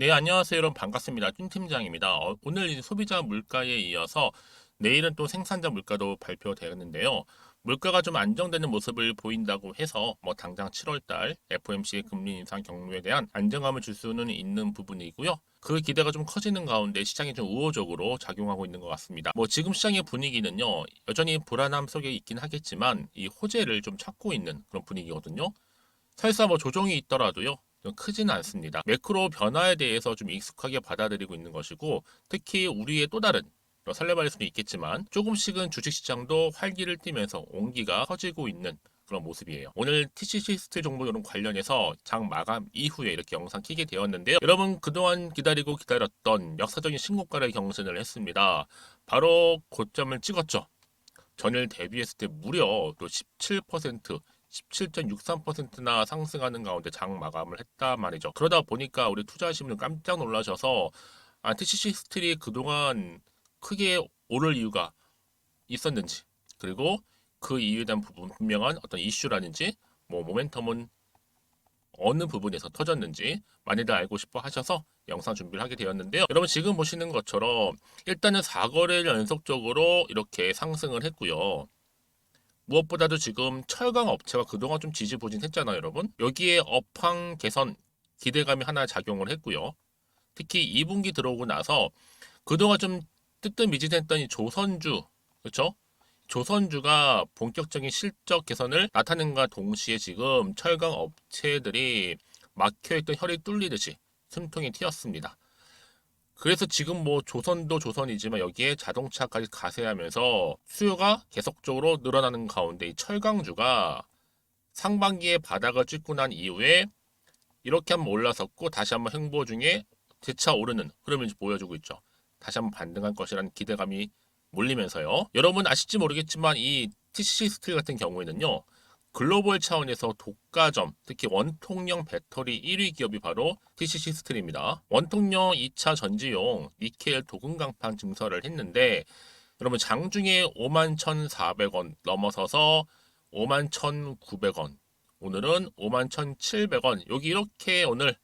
네, 안녕하세요. 여러분 반갑습니다. 준 팀장입니다. 오늘 이제 소비자 물가에 이어서 내일은 또 생산자 물가도 발표되었는데요. 물가가 좀 안정되는 모습을 보인다고 해서 뭐 당장 7월 달 FOMC 금리 인상 경로에 대한 안정감을 줄 수는 있는 부분이고요. 그 기대가 좀 커지는 가운데 시장이 좀 우호적으로 작용하고 있는 것 같습니다. 뭐 지금 시장의 분위기는요, 여전히 불안함 속에 있긴 하겠지만 이 호재를 좀 찾고 있는 그런 분위기거든요. 설사 뭐 조정이 있더라도요. 좀 크지는 않습니다. 매크로 변화에 대해서 좀 익숙하게 받아들이고 있는 것이고, 특히 우리의 또 다른 설레발일 수도 있겠지만 조금씩은 주식시장도 활기를 띠면서 온기가 커지고 있는 그런 모습이에요. 오늘 TCC 스틸 종목 이런 관련해서 장 마감 이후에 이렇게 영상 키게 되었는데요. 여러분 그동안 기다리고 기다렸던 역사적인 신고가를 경신을 했습니다. 바로 고점을 찍었죠. 전일 대비했을 때 무려 또 17%, 17.63%나 상승하는 가운데 장 마감을 했단 말이죠. 그러다 보니까 우리 투자하시는 분 깜짝 놀라셔서 TCC 스틸이 그동안 크게 오를 이유가 있었는지, 그리고 그 이유에 대한 부분 분명한 어떤 이슈라든지 뭐 모멘텀은 어느 부분에서 터졌는지 많이들 알고 싶어 하셔서 영상 준비를 하게 되었는데요. 여러분 지금 보시는 것처럼 일단은 4거래를 연속적으로 이렇게 상승을 했고요. 무엇보다도 지금 철강 업체가 그동안 좀 지지부진했잖아요, 여러분. 여기에 업황 개선 기대감이 하나 작용을 했고요. 특히 2분기 들어오고 나서 그동안 좀 뜨뜻미진했던 이 조선주, 그렇죠? 조선주가 본격적인 실적 개선을 나타낸과 동시에 지금 철강 업체들이 막혀있던 혈이 뚫리듯이 숨통이 튀었습니다. 그래서 지금 뭐 조선도 조선이지만 여기에 자동차까지 가세하면서 수요가 계속적으로 늘어나는 가운데 이 철강주가 상반기에 바닥을 찍고 난 이후에 이렇게 한번 올라섰고 다시 한번 횡보 중에 재차 오르는 흐름을 보여주고 있죠. 다시 한번 반등할 것이라는 기대감이 몰리면서요. 여러분 아실지 모르겠지만 이 TCC 스틸 같은 경우에는요. 글로벌 차원에서 독과점, 특히 원통형 배터리 1위 기업이 바로 TCC 스틸입니다. 원통형 2차 전지용 니켈 도금 강판 증설을 했는데 여러분 장중에 51,400원 넘어서서 51,900원, 오늘은 51,700원, 여기 이렇게 오늘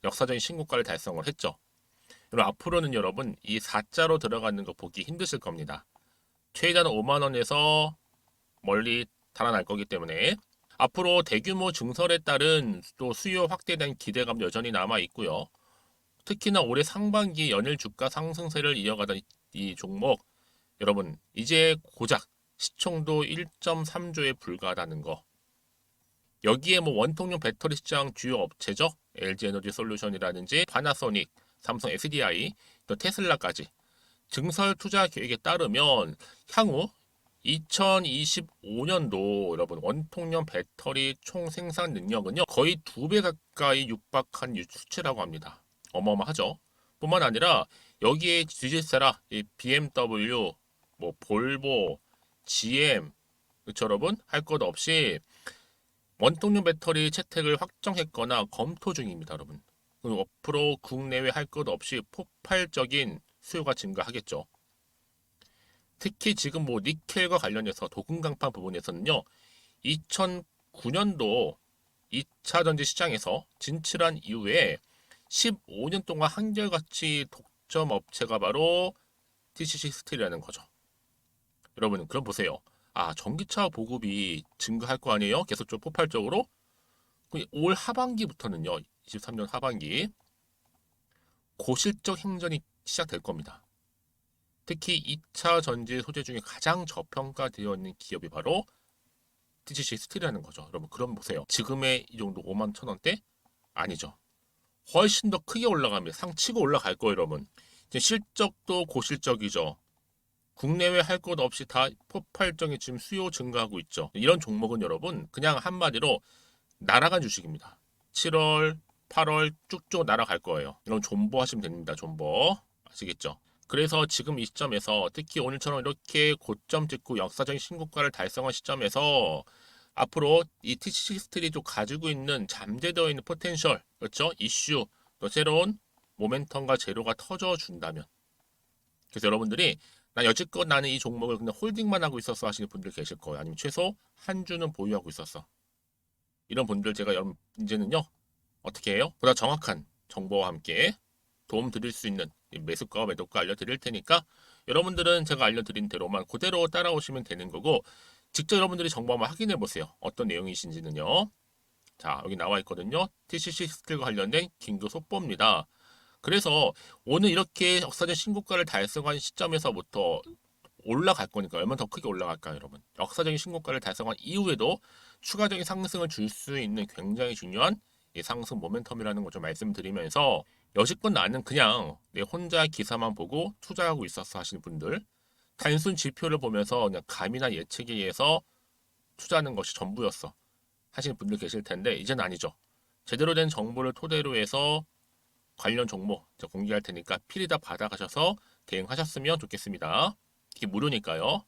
역사적인 신고가를 달성을 했죠. 그럼 앞으로는 여러분 이 4자로 들어가는 거 보기 힘드실 겁니다. 최대한 5만 원에서 멀리 달아날 거기 때문에 앞으로 대규모 증설에 따른 또 수요 확대에 대한 기대감 여전히 남아 있고요. 특히나 올해 상반기 연일 주가 상승세를 이어가던 이 종목, 여러분 이제 고작 시총도 1.3조에 불과하다는 거. 여기에 뭐 원통형 배터리 시장 주요 업체죠. LG 에너지 솔루션이라든지 파나소닉, 삼성 SDI, 또 테슬라까지 증설 투자 계획에 따르면 향후 2025년도 여러분 원통형 배터리 총 생산 능력은요 거의 2배 가까이 육박한 수치라고 합니다. 어마어마하죠. 뿐만 아니라 여기에 뒤질세라 이 BMW, 뭐 볼보, GM, 그쵸 여러분 할 것 없이 원통형 배터리 채택을 확정했거나 검토 중입니다, 여러분. 그리고 앞으로 국내외 할 것 없이 폭발적인 수요가 증가하겠죠. 특히 지금 뭐 니켈과 관련해서 도금 강판 부분에서는요. 2009년도 2차 전지 시장에서 진출한 이후에 15년 동안 한결같이 독점 업체가 바로 TCC 스틸이라는 거죠. 여러분 그럼 보세요. 전기차 보급이 증가할 거 아니에요? 계속적으로 폭발적으로. 올 하반기부터는요. 23년 하반기 고실적 행전이 시작될 겁니다. 특히 2차 전지 소재 중에 가장 저평가되어 있는 기업이 바로 TCC 스틸이라는 거죠. 여러분 그럼 보세요. 지금의 이 정도 5만 천 원대? 아니죠. 훨씬 더 크게 올라가면 상치고 올라갈 거예요, 여러분. 이제 실적도 고실적이죠. 국내외 할 것 없이 다 폭발적인 지금 수요 증가하고 있죠. 이런 종목은 여러분 그냥 한마디로 날아간 주식입니다. 7월, 8월 쭉쭉 날아갈 거예요. 이런 존버 하시면 됩니다. 존버. 아시겠죠? 그래서 지금 이 시점에서 특히 오늘처럼 이렇게 고점 찍고 역사적인 신고가를 달성한 시점에서 앞으로 이 TCC 스틸이 좀 가지고 있는 잠재되어 있는 포텐셜, 그렇죠? 이슈, 또 새로운 모멘텀과 재료가 터져준다면. 그래서 여러분들이 여지껏 나는 이 종목을 그냥 홀딩만 하고 있었어 하시는 분들 계실 거예요. 아니면 최소 한 주는 보유하고 있었어. 이런 분들 제가 여러분 이제는요 어떻게 해요? 보다 정확한 정보와 함께 도움 드릴 수 있는 매수가 매도가 알려드릴 테니까 여러분들은 제가 알려드린 대로만 그대로 따라오시면 되는 거고 직접 여러분들이 정보 한번 확인해 보세요. 어떤 내용이신지는요. 자, 여기 나와 있거든요. TCC 스킬과 관련된 긴급 속보입니다. 그래서 오늘 이렇게 역사적 신고가를 달성한 시점에서부터 올라갈 거니까 얼마나 더 크게 올라갈까요, 여러분? 역사적인 신고가를 달성한 이후에도 추가적인 상승을 줄 수 있는 굉장히 중요한 이 상승 모멘텀이라는 걸 좀 말씀드리면서 여지껏 나는 그냥 내 혼자 기사만 보고 투자하고 있었어 하시는 분들, 단순 지표를 보면서 그냥 감이나 예측에 의해서 투자하는 것이 전부였어 하시는 분들 계실 텐데 이제는 아니죠. 제대로 된 정보를 토대로 해서 관련 종목 공개할 테니까 필히 다 받아가셔서 대응하셨으면 좋겠습니다. 이게 무료니까요.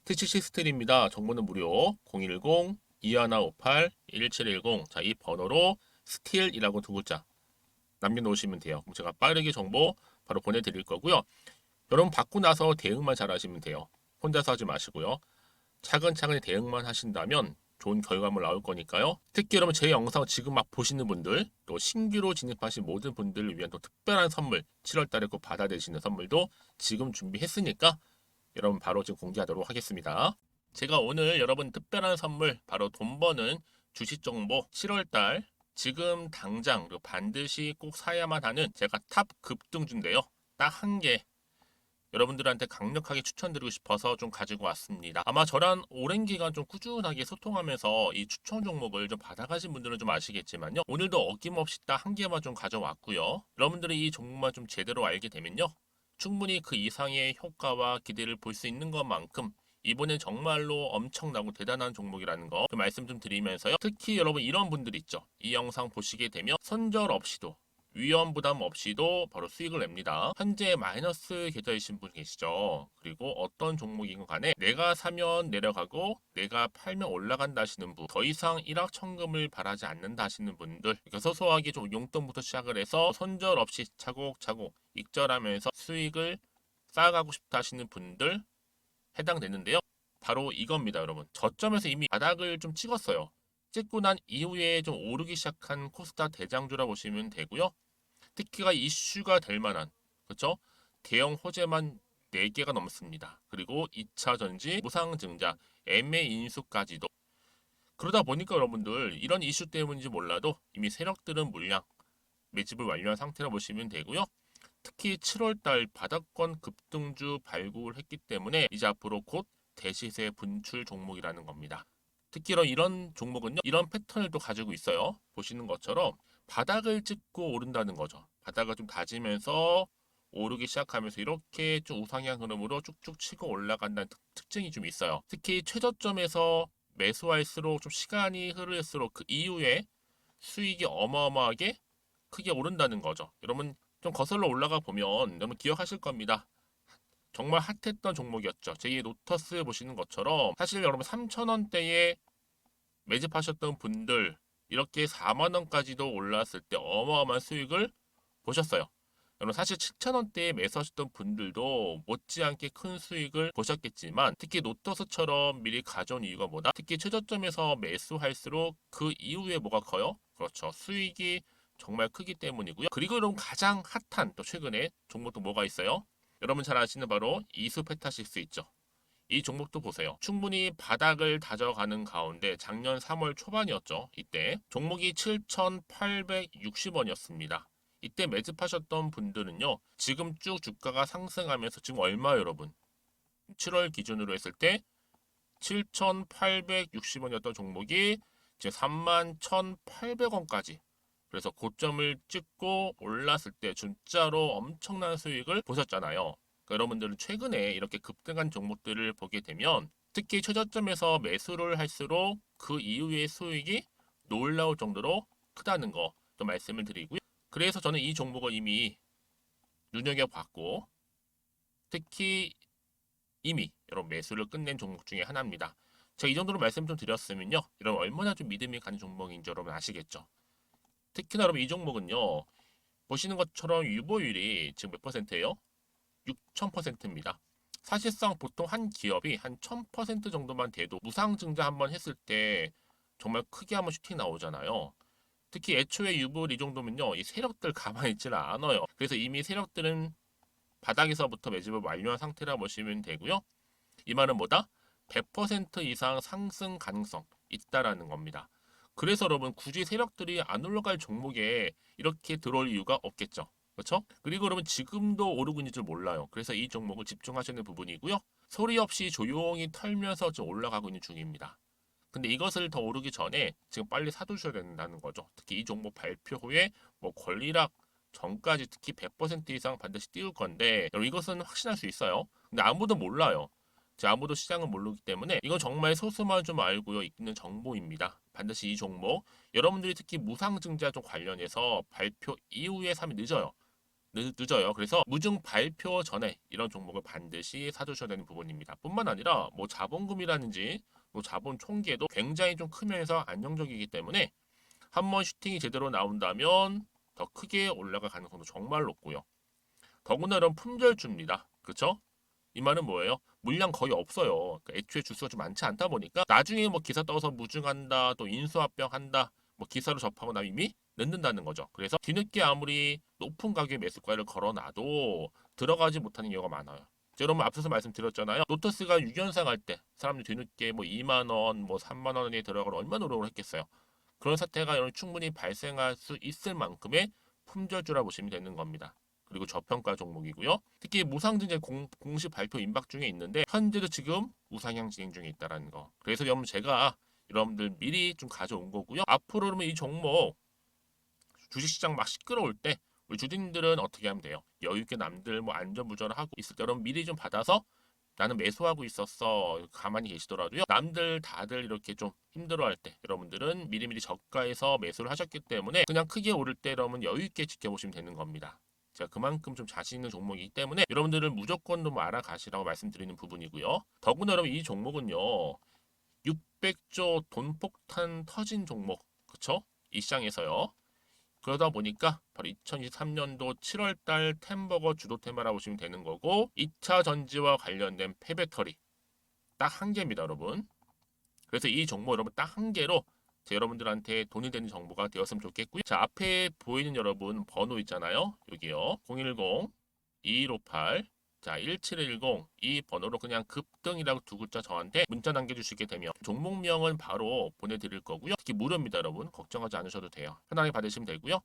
TCC 스틸입니다. 정보는 무료. 010-2158-1710. 자, 이 번호로 스틸이라고 두 글자 남겨놓으시면 돼요. 그럼 제가 빠르게 정보 바로 보내드릴 거고요. 여러분 받고 나서 대응만 잘 하시면 돼요. 혼자서 하지 마시고요. 차근차근 대응만 하신다면 좋은 결과물 나올 거니까요. 특히 여러분 제 영상 지금 막 보시는 분들 또 신규로 진입하신 모든 분들을 위한 또 특별한 선물 7월 달에 꼭 받아내시는 선물도 지금 준비했으니까 여러분 바로 지금 공개하도록 하겠습니다. 제가 오늘 여러분 특별한 선물 바로 돈 버는 주식 정보 7월 달 지금 당장 반드시 꼭 사야만 하는 제가 탑 급등주인데요. 딱 한 개 여러분들한테 강력하게 추천드리고 싶어서 좀 가지고 왔습니다. 아마 저랑 오랜 기간 좀 꾸준하게 소통하면서 이 추천 종목을 좀 받아가신 분들은 좀 아시겠지만요. 오늘도 어김없이 딱 한 개만 좀 가져왔고요. 여러분들이 이 종목만 좀 제대로 알게 되면요. 충분히 그 이상의 효과와 기대를 볼 수 있는 것만큼 이번엔 정말로 엄청나고 대단한 종목이라는 거 좀 말씀 좀 드리면서요. 특히 여러분 이런 분들 있죠. 이 영상 보시게 되면 손절 없이도 위험 부담 없이도 바로 수익을 냅니다. 현재 마이너스 계좌이신 분 계시죠? 그리고 어떤 종목이건 간에 내가 사면 내려가고 내가 팔면 올라간다 하시는 분, 더 이상 일확천금을 바라지 않는다 하시는 분들, 그러니까 소소하게 좀 용돈부터 시작을 해서 손절 없이 차곡차곡 익절하면서 수익을 쌓아가고 싶다 하시는 분들 해당되는데요. 바로 이겁니다, 여러분. 저점에서 이미 바닥을 좀 찍었어요. 찍고 난 이후에 좀 오르기 시작한 코스닥 대장주라 보시면 되고요. 특히가 이슈가 될 만한 그렇죠? 대형 호재만 4개가 넘습니다. 그리고 2차 전지, 무상증자, 애매 인수까지도. 그러다 보니까 여러분들 이런 이슈 때문인지 몰라도 이미 세력들은 물량 매집을 완료한 상태라 보시면 되고요. 특히 7월달 바닥권 급등주 발굴을 했기 때문에 이제 앞으로 곧 대시세 분출 종목이라는 겁니다. 특히 이런 종목은요. 이런 패턴을 또 가지고 있어요. 보시는 것처럼 바닥을 찍고 오른다는 거죠. 바닥을 좀 다지면서 오르기 시작하면서 이렇게 좀 우상향 흐름으로 쭉쭉 치고 올라간다는 특징이 좀 있어요. 특히 최저점에서 매수할수록 좀 시간이 흐를수록 그 이후에 수익이 어마어마하게 크게 오른다는 거죠. 여러분 좀 거슬러 올라가 보면 여러분 기억하실 겁니다. 정말 핫했던 종목이었죠. 제2의 노터스 보시는 것처럼 사실 여러분 3,000원대에 매집하셨던 분들 이렇게 4만 원까지도 올랐을 때 어마어마한 수익을 보셨어요. 여러분 사실 7,000원대에 매수하셨던 분들도 못지않게 큰 수익을 보셨겠지만 특히 노터스처럼 미리 가져온 이유가 뭐다? 특히 최저점에서 매수할수록 그 이후에 뭐가 커요? 그렇죠. 수익이 정말 크기 때문이고요. 그리고 여러분 가장 핫한 또 최근에 종목도 뭐가 있어요? 여러분 잘 아시는 바로 이수페타시스 있죠. 이 종목도 보세요. 충분히 바닥을 다져가는 가운데 작년 3월 초반이었죠. 이때 종목이 7,860원이었습니다. 이때 매집하셨던 분들은요. 지금 쭉 주가가 상승하면서 지금 얼마 여러분? 7월 기준으로 했을 때 7,860원이었던 종목이 이제 31,800원까지 그래서 고점을 찍고 올랐을 때 진짜로 엄청난 수익을 보셨잖아요. 그러니까 여러분들은 최근에 이렇게 급등한 종목들을 보게 되면 특히 최저점에서 매수를 할수록 그 이후의 수익이 놀라울 정도로 크다는 거 좀 말씀을 드리고요. 그래서 저는 이 종목을 이미 눈여겨봤고 특히 이미 여러분 매수를 끝낸 종목 중에 하나입니다. 제가 이 정도로 말씀 좀 드렸으면요. 여러분 얼마나 좀 믿음이 가는 종목인지 여러분 아시겠죠? 특히나 여러분 이 종목은요. 보시는 것처럼 유보율이 지금 몇 퍼센트예요? 6,000%입니다. 사실상 보통 한 기업이 한 1,000% 정도만 돼도 무상증자 한번 했을 때 정말 크게 한번 슈팅 나오잖아요. 특히 애초에 유불 이 정도면요, 이 세력들 가만히 있지는 않아요. 그래서 이미 세력들은 바닥에서부터 매집을 완료한 상태라 보시면 되고요. 이 말은 뭐다? 100% 이상 상승 가능성 있다라는 겁니다. 그래서 여러분 굳이 세력들이 안 올라갈 종목에 이렇게 들어올 이유가 없겠죠. 그렇죠? 그리고 여러분 지금도 오르고 있는 줄 몰라요. 그래서 이 종목을 집중하시는 부분이고요. 소리 없이 조용히 털면서 좀 올라가고 있는 중입니다. 근데 이것을 더 오르기 전에 지금 빨리 사두셔야 된다는 거죠. 특히 이 종목 발표 후에 뭐 권리락 전까지 특히 100% 이상 반드시 띄울 건데 여러분 이것은 확신할 수 있어요. 근데 아무도 몰라요. 아무도 시장을 모르기 때문에 이건 정말 소수만 좀 알고 있는 정보입니다. 반드시 이 종목 여러분들이 특히 무상증자 좀 관련해서 발표 이후에 사면 늦어요. 늦어요. 그래서 무증 발표 전에 이런 종목을 반드시 사두셔야 되는 부분입니다. 뿐만 아니라 뭐 자본금이라든지 뭐 자본 총계도 굉장히 좀 크면서 안정적이기 때문에 한번 슈팅이 제대로 나온다면 더 크게 올라갈 가능성도 정말 높고요. 더구나 이런 품절주입니다. 그렇죠? 이 말은 뭐예요? 물량 거의 없어요. 그러니까 애초에 주수가 좀 많지 않다 보니까 나중에 뭐 기사 떠서 무증한다, 또 인수합병 한다, 뭐 기사로 접하고 나면 이미 늦는다는 거죠. 그래서 뒤늦게 아무리 높은 가격의 매수가를 걸어놔도 들어가지 못하는 경우가 많아요. 여러분 앞서서 말씀드렸잖아요. 로터스가 6연상 할 때 사람들이 뒤늦게 뭐 2만 원, 뭐 3만 원에 들어가고 얼마나 노력을 했겠어요. 그런 사태가 충분히 발생할 수 있을 만큼의 품절주라 보시면 되는 겁니다. 그리고 저평가 종목이고요. 특히 무상증자 공식 발표 임박 중에 있는데 현재도 지금 우상향 진행 중에 있다는 거. 그래서 여러분 제가 여러분들 미리 좀 가져온 거고요. 앞으로 그러면 이 종목 주식시장 막 시끄러울 때 우리 주주님들은 어떻게 하면 돼요? 여유 있게 남들 뭐 안전부전을 하고 있을 때 여러분 미리 좀 받아서 나는 매수하고 있었어. 가만히 계시더라도요. 남들 다들 이렇게 좀 힘들어할 때 여러분들은 미리미리 저가에서 매수를 하셨기 때문에 그냥 크게 오를 때 여러분 여유 있게 지켜보시면 되는 겁니다. 제가 그만큼 좀 자신 있는 종목이기 때문에 여러분들은 무조건 좀 알아가시라고 말씀드리는 부분이고요. 더구나 여러분 이 종목은요. 600조 돈폭탄 터진 종목. 그쵸? 이 시장에서요. 그러다 보니까 바로 2023년도 7월달 템버거 주도 테마라고 보시면 되는 거고 2차 전지와 관련된 폐배터리 딱 한 개입니다, 여러분. 그래서 이 정보 여러분 딱 한 개로 여러분들한테 돈이 되는 정보가 되었으면 좋겠고요. 자, 앞에 보이는 여러분 번호 있잖아요. 여기요. 010-2158 자, 1710 이 번호로 그냥 급등이라고 두 글자 저한테 문자 남겨주시게 되면 종목명은 바로 보내드릴 거고요. 특히 무료입니다, 여러분. 걱정하지 않으셔도 돼요. 편하게 받으시면 되고요.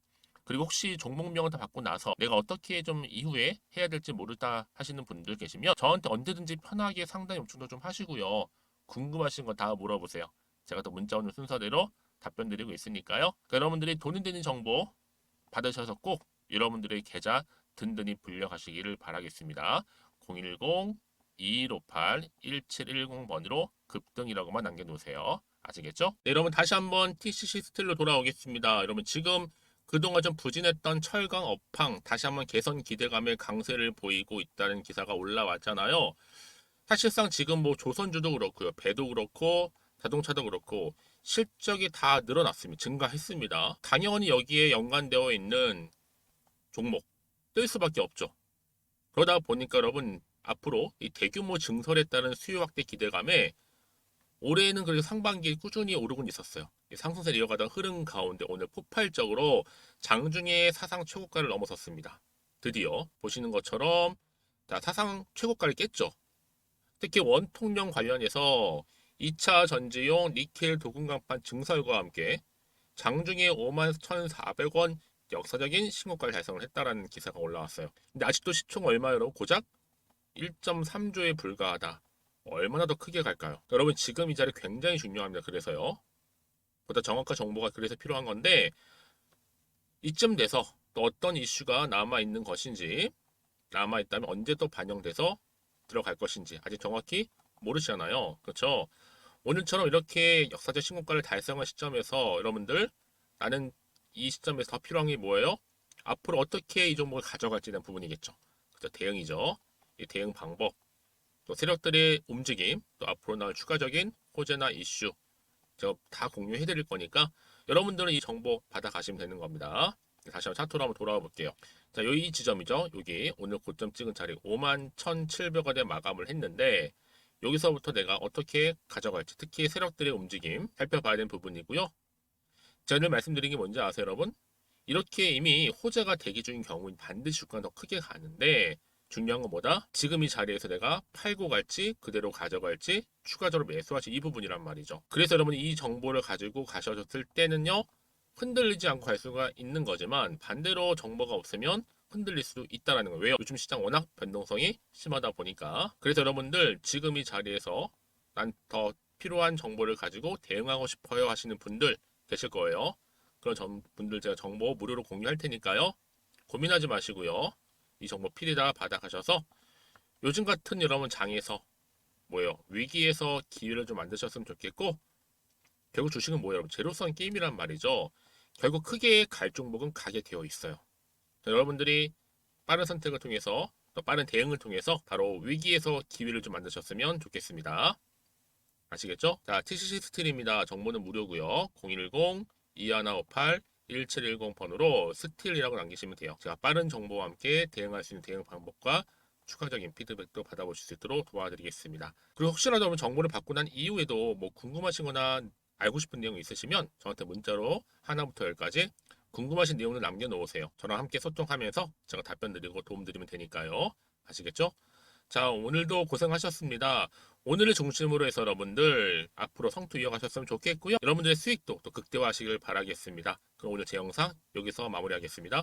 그리고 혹시 종목명을 다 받고 나서 내가 어떻게 좀 이후에 해야 될지 모르다 하시는 분들 계시면 저한테 언제든지 편하게 상담 요청도 좀 하시고요. 궁금하신 거 다 물어보세요. 제가 또 문자 오는 순서대로 답변 드리고 있으니까요. 그러니까 여러분들이 돈이 되는 정보 받으셔서 꼭 여러분들의 계좌 든든히 불려가시기를 바라겠습니다. 010-2158-1710번으로 급등이라고만 남겨놓으세요. 아시겠죠? 네, 여러분 다시 한번 TCC 스틸로 돌아오겠습니다. 여러분 지금 그동안 좀 부진했던 철강 업황 다시 한번 개선 기대감의 강세를 보이고 있다는 기사가 올라왔잖아요. 사실상 지금 뭐 조선주도 그렇고요. 배도 그렇고 자동차도 그렇고 실적이 다 늘어났습니다. 증가했습니다. 당연히 여기에 연관되어 있는 종목 뜰 수밖에 없죠. 그러다 보니까 여러분 앞으로 이 대규모 증설에 따른 수요 확대 기대감에 올해는 그래도 상반기에 꾸준히 오르곤 있었어요. 상승세를 이어가던 흐름 가운데 오늘 폭발적으로 장중에 사상 최고가를 넘어섰습니다. 드디어 보시는 것처럼 사상 최고가를 깼죠. 특히 원통령 관련해서 2차 전지용 니켈 도금강판 증설과 함께 장중에 51,400원 역사적인 신고가를 달성을 했다라는 기사가 올라왔어요. 근데 아직도 시총 얼마요? 고작 1.3조에 불과하다. 얼마나 더 크게 갈까요? 여러분 지금 이 자리 굉장히 중요합니다. 그래서요. 보다 정확한 정보가 그래서 필요한 건데 이쯤 돼서 또 어떤 이슈가 남아있는 것인지 남아있다면 언제 또 반영돼서 들어갈 것인지 아직 정확히 모르시잖아요. 그렇죠? 오늘처럼 이렇게 역사적 신고가를 달성한 시점에서 여러분들 나는 이 시점에서 더 필요한 게 뭐예요? 앞으로 어떻게 이 종목을 가져갈지에 대한 부분이겠죠. 그래서 대응이죠. 이 대응 방법, 또 세력들의 움직임, 또 앞으로 나올 추가적인 호재나 이슈 제가 다 공유해 드릴 거니까 여러분들은 이 정보 받아 가시면 되는 겁니다. 다시 한번 차트로 한번 돌아와 볼게요. 자, 여기 지점이죠. 여기 오늘 고점 찍은 자리 51,700원에 마감을 했는데 여기서부터 내가 어떻게 가져갈지 특히 세력들의 움직임 살펴봐야 되는 부분이고요. 제가 늘 말씀드린 게 뭔지 아세요, 여러분? 이렇게 이미 호재가 대기 중인 경우는 반드시 주가가 더 크게 가는데 중요한 건 뭐다? 지금 이 자리에서 내가 팔고 갈지 그대로 가져갈지 추가적으로 매수할지 이 부분이란 말이죠. 그래서 여러분이 이 정보를 가지고 가셔줬을 때는요. 흔들리지 않고 갈 수가 있는 거지만 반대로 정보가 없으면 흔들릴 수도 있다는 거예요. 왜요? 요즘 시장 워낙 변동성이 심하다 보니까. 그래서 여러분들 지금 이 자리에서 난 더 필요한 정보를 가지고 대응하고 싶어요 하시는 분들 계실 거예요. 그런 분들 제가 정보 무료로 공유할 테니까요. 고민하지 마시고요. 이 정보 필요다 받아가셔서 요즘 같은 여러분 장에서 뭐예요? 위기에서 기회를 좀 만드셨으면 좋겠고 결국 주식은 뭐예요? 여러분? 제로섬 게임이란 말이죠. 결국 크게 갈 종목은 가게 되어 있어요. 자, 여러분들이 빠른 선택을 통해서 또 빠른 대응을 통해서 바로 위기에서 기회를 좀 만드셨으면 좋겠습니다. 아시겠죠? 자, TCC 스틸입니다. 정보는 무료고요. 010-2158-1710번으로 스틸이라고 남기시면 돼요. 제가 빠른 정보와 함께 대응할 수 있는 대응 방법과 추가적인 피드백도 받아보실 수 있도록 도와드리겠습니다. 그리고 혹시라도 여러분 정보를 받고 난 이후에도 뭐 궁금하시거나 알고 싶은 내용 있으시면 저한테 문자로 하나부터 열까지 궁금하신 내용을 남겨놓으세요. 저랑 함께 소통하면서 제가 답변 드리고 도움 드리면 되니까요. 아시겠죠? 자, 오늘도 고생하셨습니다. 오늘을 중심으로 해서 여러분들 앞으로 성투 이어가셨으면 좋겠고요. 여러분들의 수익도 또 극대화하시길 바라겠습니다. 그럼 오늘 제 영상 여기서 마무리하겠습니다.